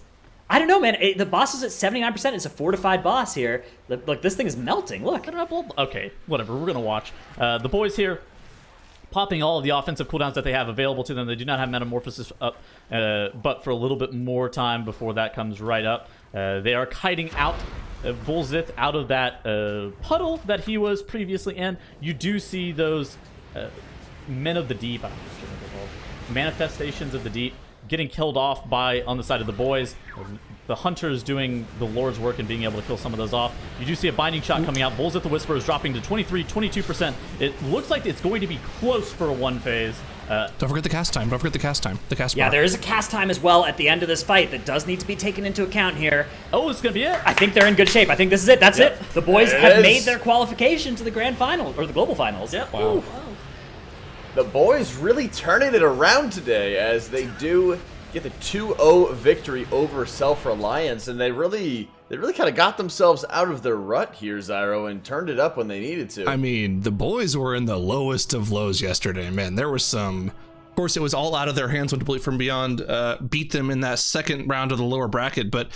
I don't know, man. The boss is at 79%. It's a fortified boss here. Look, this thing is melting. Look. Okay, whatever. We're going to watch. The boys here, popping all of the offensive cooldowns that they have available to them. They do not have Metamorphosis up, but for a little bit more time before that comes right up. They are kiting out Volzith out of that puddle that he was previously in. You do see those Men of the Deep, I'm not sure what they're called, Manifestations of the Deep, getting killed off by on the side of the boys. The Hunters doing the Lord's work and being able to kill some of those off. You do see a binding shot coming out. Volzith the Whisperer is dropping to 22%. It looks like it's going to be close for a one phase. Don't forget the cast time. Don't forget the cast time. The cast Yeah, bar. there is a cast time as well at the end of this fight that does need to be taken into account here. Oh, it's going to be it? I think they're in good shape. I think this is it. That's it. The boys There it have is. made their qualification to the grand final, or the global finals. Yep. Wow. The boys really turning it around today as they do get the 2-0 victory over Self-Reliance, and they really kind of got themselves out of their rut here, Zyro, and turned it up when they needed to. I mean, the boys were in the lowest of lows yesterday, man. There was some... Of course, it was all out of their hands when Complete from Beyond beat them in that second round of the lower bracket, but